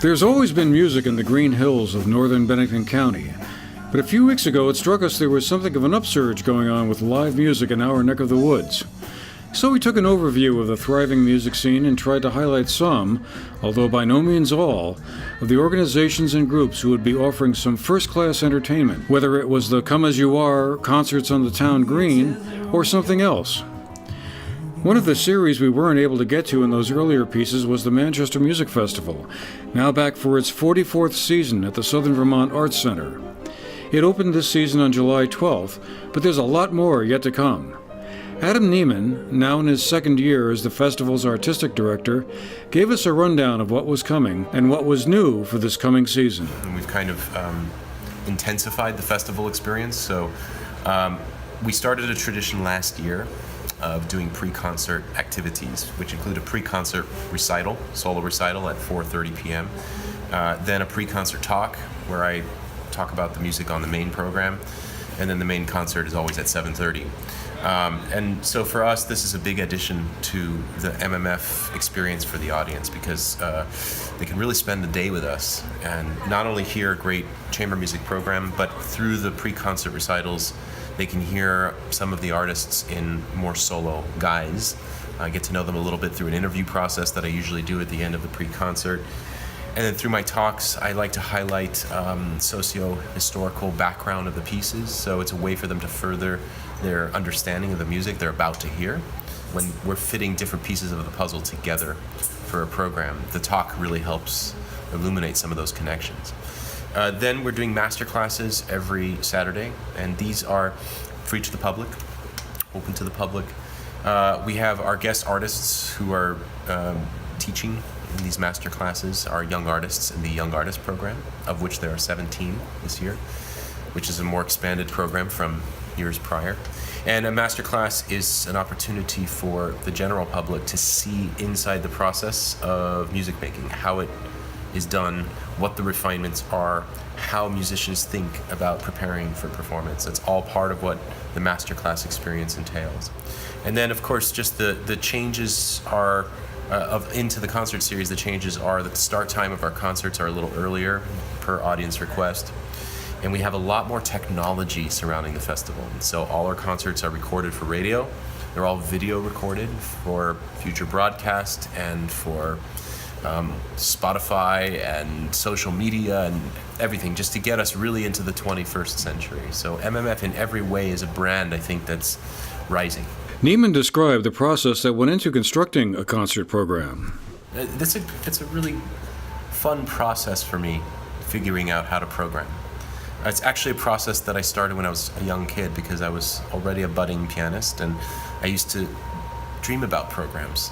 There's always been music in the green hills of northern Bennington County, but a few weeks ago it struck us there was something of an upsurge going on with live music in our neck of the woods. So we took an overview of the thriving music scene and tried to highlight some, although by no means all, of the organizations and groups who would be offering some first-class entertainment, whether it was the Come As You Are, concerts on the town green, or something else. One of the series we weren't able to get to in those earlier pieces was the Manchester Music Festival, now back for its 44th season at the Southern Vermont Arts Center. It opened this season on July 12th, but there's a lot more yet to come. Adam Neiman, now in his second year as the festival's artistic director, gave us a rundown of what was coming and what was new for this coming season. And we've kind of intensified the festival experience. So we started a tradition last year of doing pre-concert activities, which include a pre-concert recital, solo recital at 4:30 p.m., then a pre-concert talk where I talk about the music on the main program, and then the main concert is always at 7:30. And so for us, this is a big addition to the MMF experience for the audience because they can really spend the day with us and not only hear a great chamber music program, but through the pre-concert recitals, they can hear some of the artists in more solo guise. I get to know them a little bit through an interview process that I usually do at the end of the pre-concert. And then through my talks, I like to highlight socio-historical background of the pieces, so it's a way for them to further their understanding of the music they're about to hear. When we're fitting different pieces of the puzzle together for a program, the talk really helps illuminate some of those connections. Then we're doing master classes every Saturday, and these are free to the public, open to the public. We have our guest artists who are teaching in these master classes, are young artists in the Young Artist program, of which there are 17 this year, which is a more expanded program from years prior. And a master class is an opportunity for the general public to see inside the process of music making, how it is done, what the refinements are, how musicians think about preparing for performance. That's all part of what the masterclass experience entails. And then, of course, just the changes are into the concert series. The changes are that the start time of our concerts are a little earlier per audience request. And we have a lot more technology surrounding the festival. And so all our concerts are recorded for radio. They're all video recorded for future broadcast and for Spotify and social media and everything, just to get us really into the 21st century. So MMF in every way is a brand, I think, that's rising. Neiman described the process that went into constructing a concert program. It's a really fun process for me, figuring out how to program. It's actually a process that I started when I was a young kid because I was already a budding pianist and I used to dream about programs.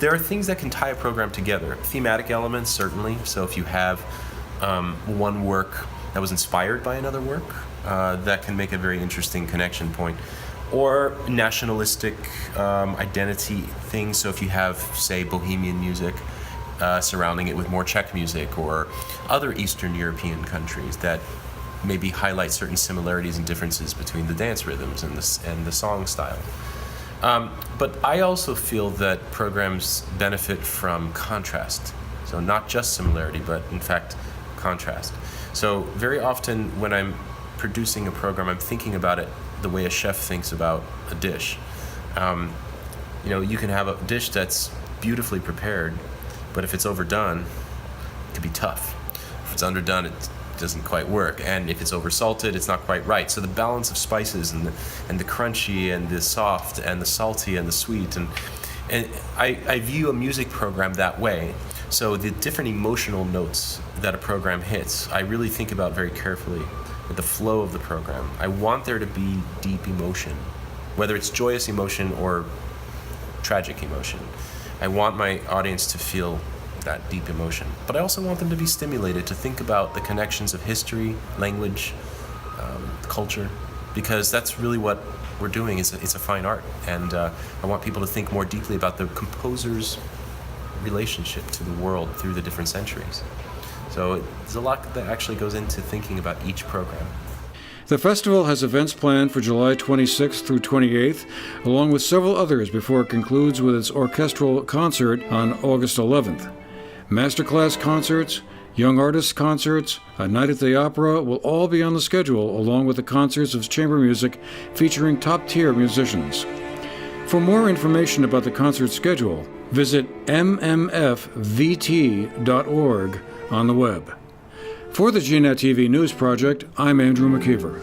There are things that can tie a program together. Thematic elements, certainly. So if you have one work that was inspired by another work, that can make a very interesting connection point. Or nationalistic identity things. So if you have, say, Bohemian music surrounding it with more Czech music or other Eastern European countries that maybe highlight certain similarities and differences between the dance rhythms and the song style. But I also feel that programs benefit from contrast. So not just similarity, but in fact, contrast. So very often when I'm producing a program, I'm thinking about it the way a chef thinks about a dish. You can have a dish that's beautifully prepared, but if it's overdone, it can be tough. If it's underdone, it doesn't quite work. And if it's oversalted, it's not quite right. So the balance of spices and the crunchy and the soft and the salty and the sweet. And I view a music program that way. So the different emotional notes that a program hits, I really think about very carefully with the flow of the program. I want there to be deep emotion, whether it's joyous emotion or tragic emotion. I want my audience to feel that deep emotion. But I also want them to be stimulated to think about the connections of history, language, culture, because that's really what we're doing. It's a fine art. And I want people to think more deeply about the composer's relationship to the world through the different centuries. So there's a lot that actually goes into thinking about each program. The festival has events planned for July 26th through 28th, along with several others before it concludes with its orchestral concert on August 11th. Masterclass concerts, young artists concerts, a night at the opera will all be on the schedule, along with the concerts of chamber music featuring top-tier musicians. For more information about the concert schedule, visit mmfvt.org on the web. For the GNAT-TV News Project, I'm Andrew McKeever.